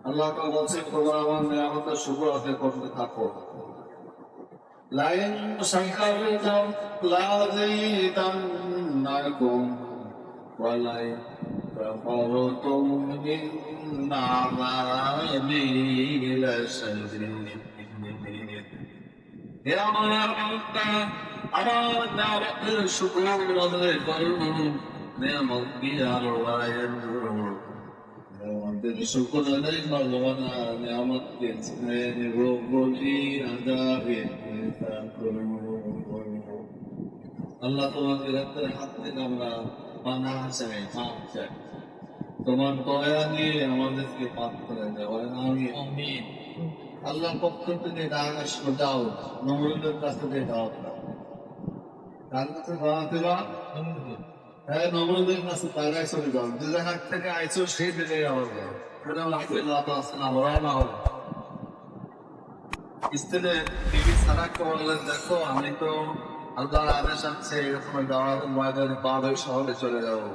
আল্লাহ তাআলা বলছেন তোমরা আমার নিয়ামতের শুকর আদায় করতে থাকো। লাইন শাকারতুম লাযীদান্নাকুম ওয়া লাইন কাফারতুম ইন্না আযাবী লাশাদীদ। হে আমার বান্দা, আমার নিয়ামতের শুকর আদায় করো, নিয়ামত দিয়ে আরো বাড়াইয়া দিও। আমাদের শুকর আদায় করবো না, নিয়ামত দিয়েছেন বলি আদায় আল্লাহ তোমাকে রক্তের হাত থেকে আমরা পানাহ চাই, মাপ চাই। তোমার দয়া নিয়ে আমাদেরকে পাপ করে দেওয়া আমি আল্লাহর পক্ষ থেকে দাও, নমরুদের কাছ থেকে দাও, কার কাছে দাওয়াতে বা হ্যাঁ নমরুদের কাছে তারাই চলে যাও, যে জায়গা থেকে আইছো সেই দিকে আমার স্ত্রী বিবি সারাকে বললেন, দেখো আমি তো আল্লাহর আদেশ আছে এরকম যাওয়ার ময়দানে পাহাড়ের শহরে চলে যাবো।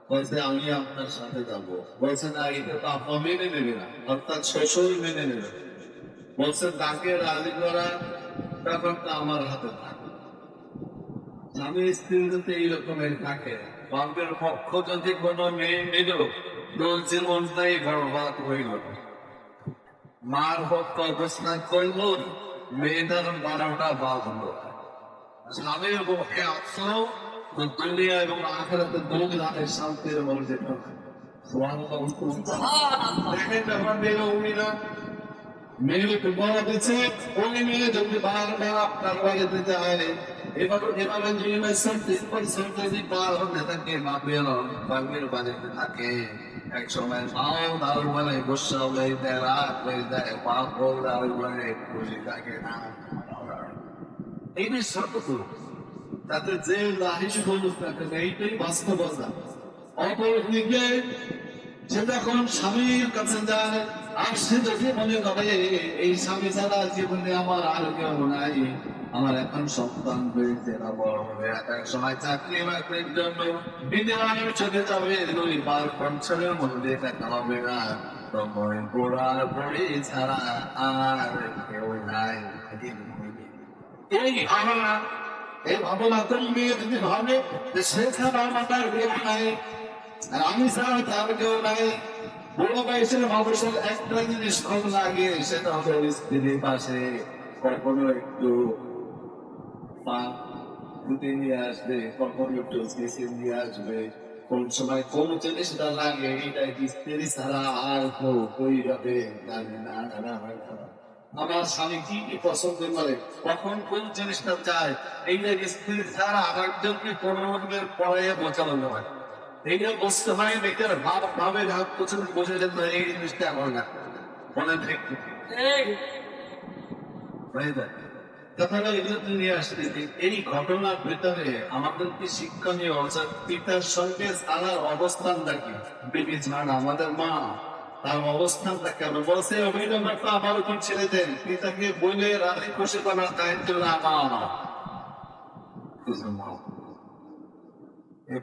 বলছে আমি আপনার সাথে যাবো। বলছে না, এটা তো আপা মেনে নেবে না, অর্থাৎ শ্বশুর মেনে নেবে। বলছে তাকে রাজি করা ব্যাপারটা আমার হাতে থাকে। স্বামী স্ত্রী যদি এইরকমের থাকে, বাপের পক্ষ যদি কোনো মেয়ে নিল জীবনটাই বরবাদ হইল। মার পক্ষ অবস্থান করল, মেয়েটার 12টা বাজল। স্বামীর পক্ষে আসলো দুনিয়া এবং আখিরাতে দুই রাতের শান্তির মধ্যে দেখেন ব্যাপার মেয়ে উমিরা মেয়েকে বড় দিচ্ছে, ওই মেয়ে যদি বারবার আপনার বাড়ি দিতে হয় এভাবে জীবনের 70% যদি পার হতে থাকে বাপের বাড়িতে থাকে, এক সময় মাও দারুণ বলে গোসা হয়ে দেয়, রাত হয়ে দেয়, পাপ বলে খুশি থাকে না। এই যে সত্য তাতে যে রাহিস বলুক থাকে না, এইটাই বাস্তবতা। অপরদিকে সে যখন স্বামীর কাছে যায় আর সে যদি মনে করে এই স্বামী ছাড়া জীবনে আমার আর কেউ নাই, আমার এখন সন্তান হয়েছে না, বড় হবে, এক সময় চাকরি বাকরির জন্য বিদেশে চলে যাবে, 2 বার সংসারের মধ্যে দেখা হবে না, তখন পোড়ার পড়ি ছাড়া আর কেউ নাই। এই ভাবনা তুমি যদি ভাবে যে সে ছাড়া আমার কেউ নাই, আমি ছাড়া তার কেউ নাই, বড় বয়সের মানুষের একটা জিনিস কম লাগে, সেটা হচ্ছে স্ত্রীর পাশে কখনো একটু নিয়ে আসবে, কখনো একটু নিয়ে আসবে। কোন সময় কোন জিনিসটা লাগে এটা স্ত্রী ছাড়া আর কেউ কই যাবে জানে না। আমার স্বামী কি কি পছন্দ করে, কখন কোন জিনিসটা চায়, এইটা স্ত্রী ছাড়া আমার জন্য কোনো পরে বোঝানো হয়। এইটা বুঝতে হয়, বেকার ভাবে পছন্দ বোঝা যেত এই জিনিসটা আমার না মনে দেখতে এই ঘটনার ভেতরে আমাদের কি শিক্ষণীয় পিতার সঙ্গে আলার অবস্থানটা কি, বেবি জান আমাদের মা তার অবস্থানটা কেন, বলছে অভিনবটা আমার উপর ছেড়ে দেন, পিতাকে বলে রাতে খুশি করার দায়িত্ব আমার।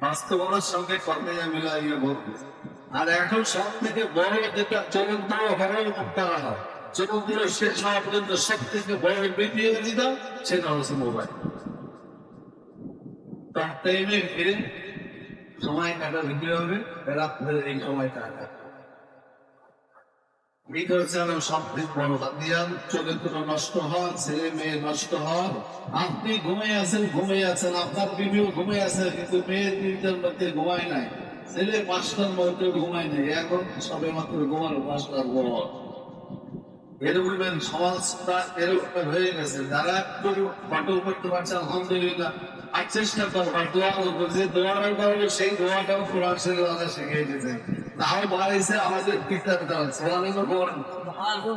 বাস্তবতার সঙ্গে কর্মে মিলাইয়ে বলবে। আর এখন সব থেকে বড় যেটা চলন্ত তারা হয়, চলন্ত শেষ হওয়া পর্যন্ত সব থেকে বড় বেরিয়ে দিতাম, সেটা হচ্ছে মোবাইল। তার টাইমে ফিরে সময় কাটা বিক্রি হবে, রাত্রে এই সময় কাটা নষ্ট হন, ছেলে মেয়ে নষ্ট হন। আপনি ঘুমিয়ে আছেন, আপনার বিবিও ঘুমিয়ে আছে, কিন্তু মেয়ের বিবিদের মধ্যে ঘুমায় নাই, ছেলে 5টার মধ্যে ঘুমায় নাই, এখন সবে মাত্র ঘুমানো 5টার পর। এরকম সমাজটা এরকম হয়ে গেছে। যারা একটু বাটল করতে পারছে আলহামদুলিল্লাহ, আর চেষ্টা করবার দোয়া করবো, যে দোয়ার কারণে সেই দোয়াটাও কোরআন শরীফে শিখিয়ে দিতে তাও বাড়াইছে আমাদের পিতার দল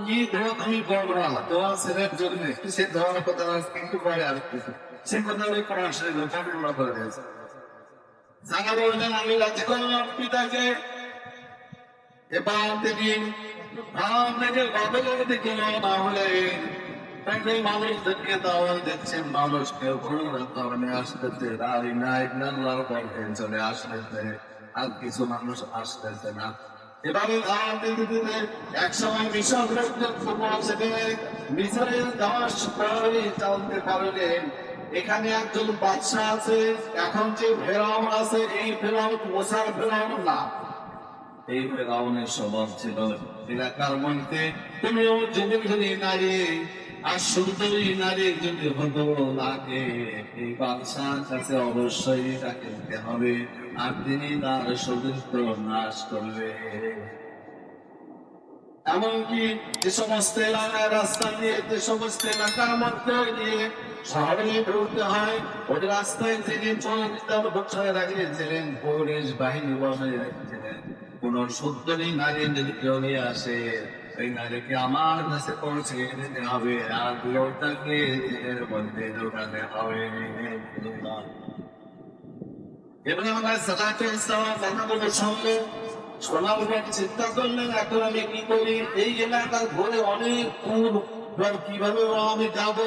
কি দোয়া তুমি করবো না, দোয়া ছেলের জন্য সে দোয়ার কথা কিন্তু করে আর সে কথা ওই কোরআন শরীফে পরিপূর্ণ করে দিয়েছে। যারা বললেন আমি রাজি করলাম পিতাকে, এবার তিনি আপনাকে বাবেলের দিকে না হলে তাকে মানুষদেরকে দাওয়াত দিচ্ছেন, মানুষ কেউ কোনো কারণে আসতেছে, চলে আসতেছে, আর কিছু মানুষ আসতেছে না। এভাবে দাওয়াত দিতে দিতে একসময় মিশর মিশরের দাস চলতে পারলেন। এখানে একজন বাদশাহ আছে, এখন যে ফেরাউন আছে, এই ফেরাউন মোসার ফেরাউন না, এই ফেরাউনের স্বভাব ছিল এলাকার মধ্যে তুমিও যদি নারী আর সুন্দরী নারী যদি হতো লাগে, এই বাদশার কাছে অবশ্যই তাকে দিতে হবে, আর তিনি তার সদস্য নাশ করবে। এমনকি যে সমস্ত এলাকার রাস্তা দিয়ে, যে সমস্ত এলাকার মধ্যে দিয়ে শহরে ঢুকতে হয়, ওই রাস্তায় তিনি চলে রাখিয়েছিলেন, পুলিশ বাহিনী বসে রেখেছিলেন। কোন সুন্দরী নারী যদি কেউ নিয়ে আসে, এই নারীকে আমার কাছে পৌঁছে দিতে হবে, আর লোকটাকে এর মধ্যে ঢোকাতে হবে। এবং আমরা সালাতে ইসলাম কথাগুলো শুনলে শোনার পর চিন্তা করলেন, এখন আমি কি করি? এই এলাকার ঘুরে অনেক দূর, কিভাবে আমি যাব?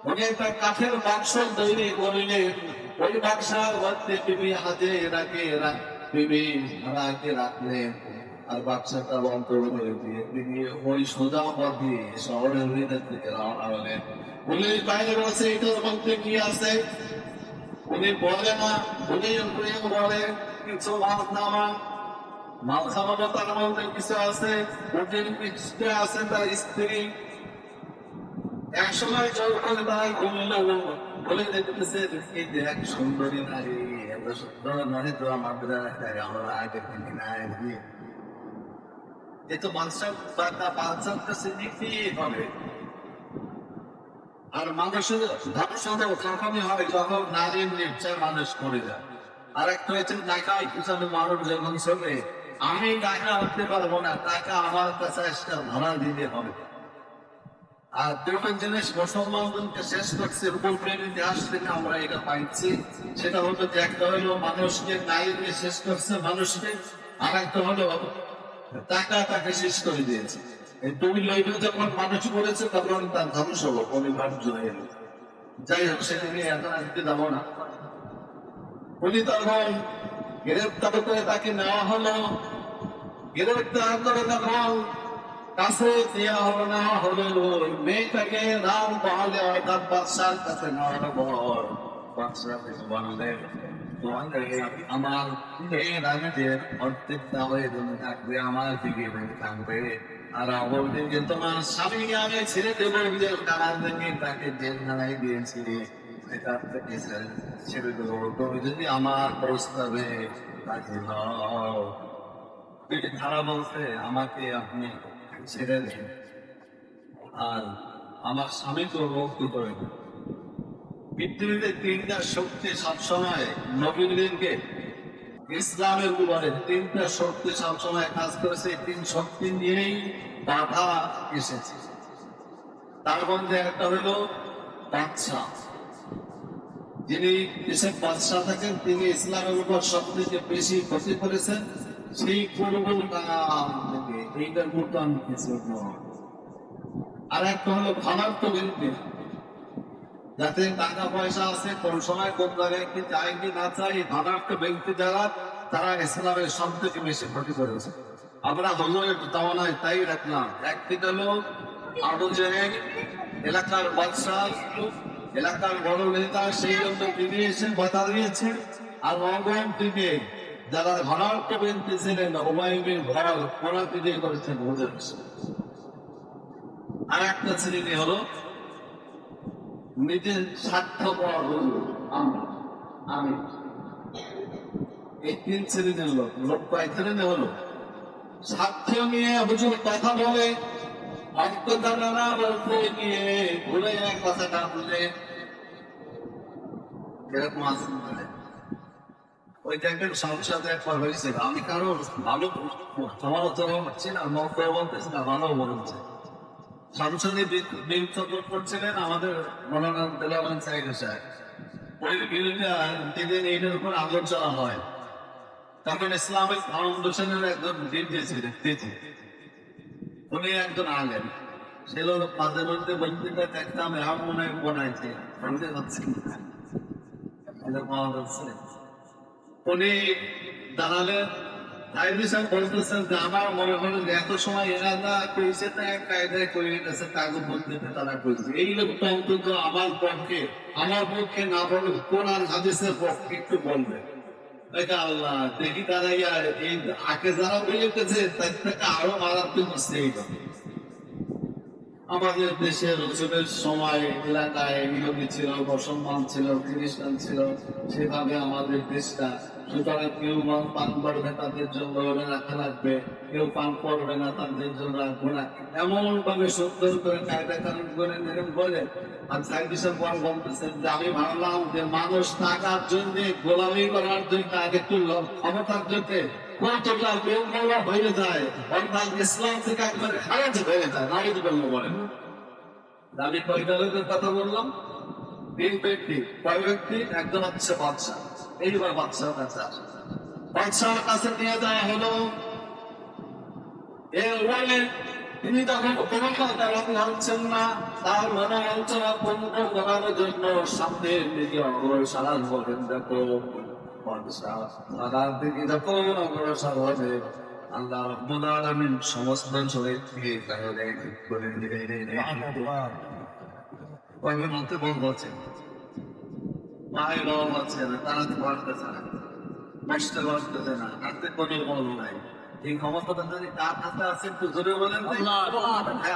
উনি একটা কাঠের বাক্স তৈরি করলেন, ওই বাক্সার মধ্যে বিবি হাতে রাখলেন, আর বাচ্চাটা বন্ধ করে দিয়ে তিনি ওই সোজা পথে শহরের ভিতর থেকে রওনা হলেন। উনি বাইরে বসে এটার মধ্যে কি আছে উনি বলে না, উনি বলে কিছু মাল খাওয়ানো, তার মধ্যে কিছু আছে, ওদের পিছনে আছে তার স্ত্রী। এক সময় যখন তাই বলে দেখতেছে, এই দেখ সুন্দরী নারী, এত সুন্দর নারী তো আমাদের আমরা আগে কিনি নাই, এ তো বাচ্চার কাছে নিতেই হবে। আর মানুষের ভবিষ্যৎ তখনই হয় যখন নারীর নিশ্চয় মানুষ করে যায়। আর একটা হচ্ছে টাকায় পিছনে মানুষ যখন চলে, আমি টাকা উঠতে পারবো না, টাকা আমার কাছে একটা ভাড়া দিতে হবে। আর দুটো জিনিস মুসলমানদেরকে শেষ করছে রূপল প্রেমের ইতিহাস থেকে আমরা এটা পাইছি, সেটা হলো যে একটা হলো মানুষকে নারীকে শেষ করছে মানুষকে, আর একটা হলো টাকা তাকে শেষ করে দিয়েছে। এই দুই লইবে যখন মানুষ করেছে তখন তার ধ্বংস হলো, অনিবার্য হয়ে গেল। যাই হোক, সেটা নিয়ে এখন আনতে যাবো না। উনি তখন গ্রেপ্তার করে তাকে নেওয়া হলো, গ্রেপ্তার করে তখন কাছে দেওয়া হলো না হলো, মেয়েটাকে নাম পাহলে অর্থাৎ বাদশার কাছে নেওয়ার পর বাদশাহ বললেন, আমার রাজনীতির অর্ধেকটা হয়ে থাকবে, আমার দিকে থাকবে। আর বলতেন যে তোমার স্বামীকে আমি ছেড়ে দেবো, টাকার দিকে তাকে জেলখানায় দিয়েছি, এটার থেকে ছেড়ে দেবো, তুমি যদি আমার প্রস্তাবে রাজি হও। তারা বলছে, আমাকে আপনি ছেড়ে দেন, আর আমার স্বামী তো মুক্তি করে দেন। পৃথিবীতে তিনটা শক্তি সবসময় নবীনকে ইসলামের উপরে তিনটা শক্তি সবসময় কাজ করেছে, তিন শক্তি নিয়েই বাধা এসেছে। তার মধ্যে একটা হলো বাদশাহ, যিনি দেশের বাদশাহ থাকেন, তিনি ইসলামের উপর সবথেকে বেশি ক্ষতি করেছেন। সেই পূর্বল কাল থেকে এইটার মতো আমি কিছু। আর একটা হলো ধনার্থ ব্যক্তি, যাতে টাকা পয়সা আছে, কোন সময় কোন জায়গায় কি চাই কি না চাই, ধনার্থ ব্যক্তি যারা, তারা ইসলামের সব থেকে বেশি ক্ষতি করেছে। আমরা হলো একটু তাওনায় তাই রাখলাম। একদিকে হলো আবু জেহেল, এলাকার বাদশাহ, এলাকার বড় নেতা, সেই জন্য তিনি এসে বাধা দিয়েছেন। আর অগম থেকে যারা ধনার্থ ব্যক্তি ছিলেন, হুমায়ুনের ঘর ওরা তিনি করেছেন ওদের। আর একটা শ্রেণী হলো নিজের স্বার্থপর আমি। এই তিন শ্রেণীর লোক কয়েক শ্রেণী হলো স্বার্থ নিয়ে হুজুর কথা বলে, অন্তর্ধারণা বলতে গিয়ে ভুলে যায় কথাটা, বলে এরকম আছে। ওই দেখবেন সংসদে একবার হয়েছে, আমি কারো ভালো সমালোচনা হচ্ছে না, মন্তব্য বলতেছি না, ভালো বলছে। সংসদে বিরুদ্ধ করছিলেন আমাদের মনোনয়ন দেওয়ান সাহেব সাহেব, ওই বিরুদ্ধে এইটার উপর আলোচনা হয়। তখন ইসলামিক ফাউন্ডেশনের একজন দিন দিয়েছিলেন, উনি একজন আলেন, সে লোক মাঝে মধ্যে বলতে দেখতাম এমন মনে হয় বানাইছে, শুনতে পাচ্ছি উনি দাঁড়ালেন, সাহেব বলতেছেন যে আমার মনে হয় যে এত সময় এনারা করেছে না কায়দায় করে গেছে কাগজ বলতে তারা করেছে এই লোকটা অন্তত আমার পক্ষে না বলে কোরআন হাদিসের পক্ষে একটু বলবে আল্লাহ দেখি তারা এই আগে যারা বেরিয়েছে তার থেকে আরো মারাত্মক হচ্ছে এই আমাদের দেশের উৎসবের সময় এলাকায় বিরোধী ছিল, মুসলমান ছিল, খ্রিস্টান ছিল, সেভাবে আমাদের দেশটা। সুতরাং কেউ পান করবে তাদের জন্য রাখা লাগবে, কেউ পান করবে না তাদের জন্য রাখবো না, এমন ভাবে সুন্দর করে কায়দা কানুন করে নিলেন বলে। আর সাইন্টিস্ট বলতেছেন যে আমি ভাবলাম যে মানুষ টাকার জন্য গোলামি করার জন্য আগে তুলল ক্ষমতার জন্য হয়ে যায়, অর্থাৎ ইসলাম থেকে একবারে খারাপ হয়ে যায়। নারী বলেন আমি কয়টা লোকের কথা বললাম, তিন ব্যক্তি, কয় ব্যক্তি? একজন হচ্ছে বাদশা। এইবার বাদশার কাছে আসে, বাদশার কাছে নিয়ে যাওয়া হলো। তিনি তখন কোনো কথা হচ্ছেন না, তার মনে হচ্ছে পূর্ণ করার জন্য সামনের দিকে অগ্রসর হবেন। দেখো আল্লাহ রাব্বুল আলামিন সমস্ত শরীরকে করে মধ্যে বল বলছে মায়েরাও আছে না, তারা তো পারতেছে না, কষ্ট করতেছে না, হাতে কোনো বল নাই। এই ক্ষমতাটা যদি তার হাতে আছে একটু জোরে বলেন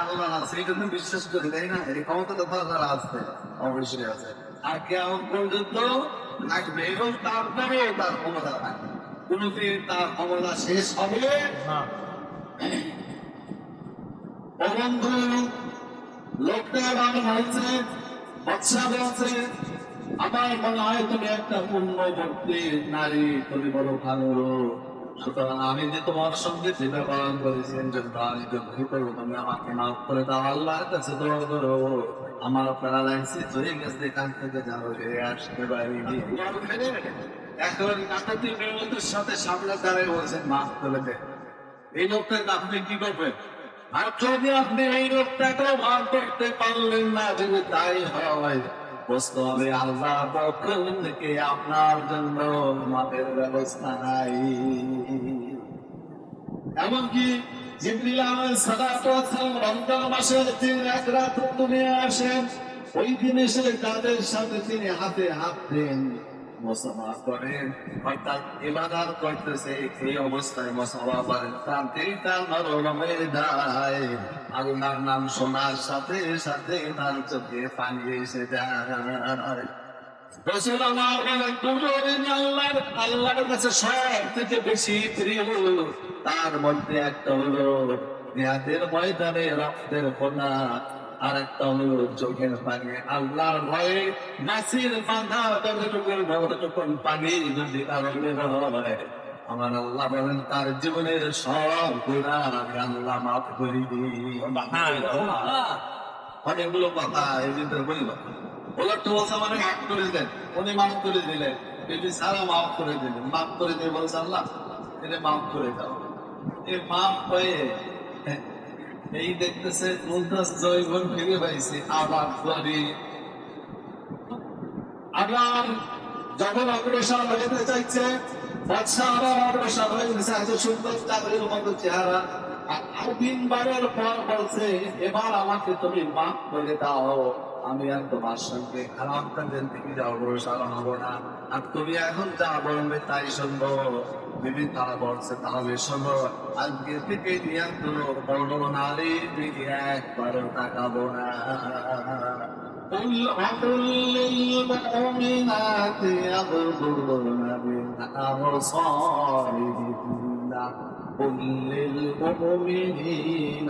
আল্লাহ আছে, এটা তুমি বিশ্বাস করি তাই না? এই ক্ষমতাটা তো আল্লাহ আছে, অবশ্যই আছে। আর কেমন পর্যন্ত থাকবে এবং তারপরে তার ক্ষমতা থাকবে, কোনদিন তার ক্ষমতা শেষ হবে না। বন্ধু লোকটা ভালো হয়েছে, বাচ্চা বলছে আমার মনে হয় তুমি একটা পূর্ণবর্তী নারী, তুমি বড় ভালো। সুতরাং আমি যে তোমার সঙ্গে জীবন পালন করেছি তুমি আমাকে মাফ করে দাও, আল্লাহর কাছে দোয়া করো। আমার প্যারালাইসিস হয়ে গেছে, এখান থেকে যাবো আসতে পারি। এখন কাকাতি মেয়েদের সাথে সামনে দাঁড়িয়ে বলছেন মাফ করে দে। এই লোকটাকে আপনি কি করবেন? আর যদি আপনি এই লোকটাকেও ভাগ করতে পারলেন না, যদি তাই হয় বুঝতে হবে আল্লাহ পক্ষ থেকে আপনার জন্য মাপের ব্যবস্থা নাই। এমনকি জিবরিল আলাইহিস সালাতু ওয়াস সালাম রমজান মাসের দিন এক রাত দুনিয়া আসেন, ওই দিন এসে তাদের সাথে তিনি হাতে হাত দেন, মুসাফা করেন, অর্থাৎ ইবাদত করতেছে। এই অবস্থায় মুসাফা করেন, তার নরম হয়ে যায়। আল্লাহর নাম শোনার সাথে সাথে তার চোখে পানি এসে যায়। রাসূল আল্লাহর কাছে সব থেকে বেশি প্রিয় তার মধ্যে একটা হলো জিহাদের ময়দানে রক্তের ফোঁটা, আর একটা হলো চোখের পানি। আল্লাহর ভয়ে নাসির বাঁধা যতটুকুন পানি যদি কারণে হয়, আমার আল্লাহ বলেন তার জীবনের সব গুনাহ আমি আল্লাহ মাফ করে দিই। অনেকগুলো কথা এই ভিতরে বলল, ওলারটা বলছে মানে মাফ করে দেন, উনি মাফ করে দিলেন, বেবি সারা মাফ করে দিলেন, মাফ করে দিয়ে বলছে আল্লাহ এটা মাফ করে দাও। এই মাফ হয়ে এই দেখতেছে মুলতাস জয়গুণ ফিরে পাইছে, আবার করি আবার যখন অগ্রসর হতে চাইছে, বাদশা আবার অগ্রসর হয়ে গেছে, এত সুন্দর চাকরির মতো চেহারা। আর 3 বারের পর বলছে এবার আমাকে তুমি মাফ করে দাও, আমি আর তোমার সঙ্গে খারাপ কাজের দিকে অগ্রসর হব না, আর তুমি এখন যা বলবে তাই শুনবো। বিবি তারা বলছে তাহলে শোনো, আজকে থেকে নিয়ে বড় নারীর দিকে একবারও তাকাবো না। قل للمؤمنات يغضضن من أبصارهن قل للمؤمنين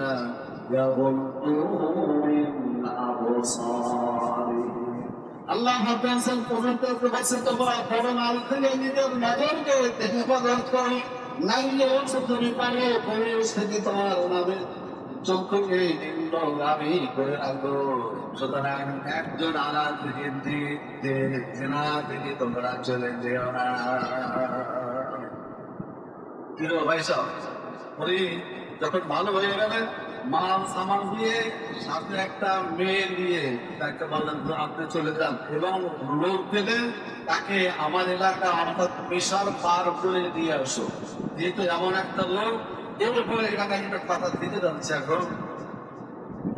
يغضوا من أبصارهم। আল্লাহ বলছেন পবিত্র বছর তোমরা বড় নারী থেকে নিজের নজরকে হেফাজত করো, নারীও তুমি পারে পরিবেশ থেকে তোমার নামের চক্ষুকে নিম্নগামী করে রাখবো। সুতরাং একজন আলাদ থেকে তোমরা চলে যেও না। কি ভাই সব উনি যখন ভালো হয়ে গেলেন মাল সামান দিয়ে সাথে একটা মেয়ে দিয়ে তাকে বললেন যে আপনি চলে যান, এবং লোক পেলে তাকে আমার এলাকা অর্থাৎ বিশাল পার করে দিয়ে আসো। যেহেতু এমন একটা লোক এর উপরে এখানে একটা কথা দিতে যাচ্ছে। এখন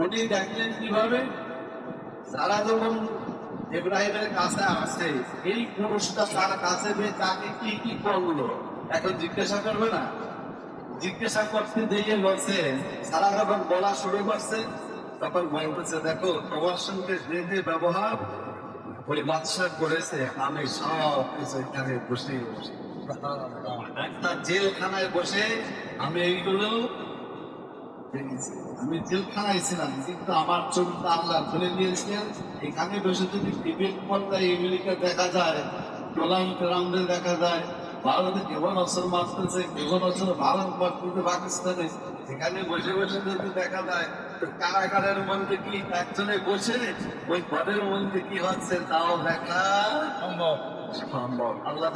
উনি দেখলেন কিভাবে যারা যখন ইব্রাহিমের কাছে আসে, এই পুরুষটা তার কাছে পেয়ে তাকে কি কি করলো এখন জিজ্ঞাসা করবে না? জিজ্ঞাসা করতে দিয়ে বলছে, সারা যখন বলা শুরু করছে তখন বলতেছে, দেখো তোমার সঙ্গে যে যে ব্যবহার ওই বাদশা করেছে, আমি সব কিছু এখানে বসে বসে একটা জেলখানায় বসে আমি এইগুলো দেখেছি। আমি জেলখানায় ছিলাম, কিন্তু আমার চোখটা আল্লাহ খুলে দিয়েছেন। এখানে বসে যদি টিভির পর্দায় আমেরিকা দেখা যায়, ডোনাল্ড ট্রাম্পদের দেখা যায়, ভারতে কেমন অসর মারতেছে, কেমন অসর ভারত মারতেছে পাকিস্তানে, এখানে বসে বসে যদি দেখা যায়, তো কারাগারের মধ্যে কি একজনে বসে ওই ঘরের মধ্যে কি হচ্ছে তাও দেখা সম্ভব। আল্লাহ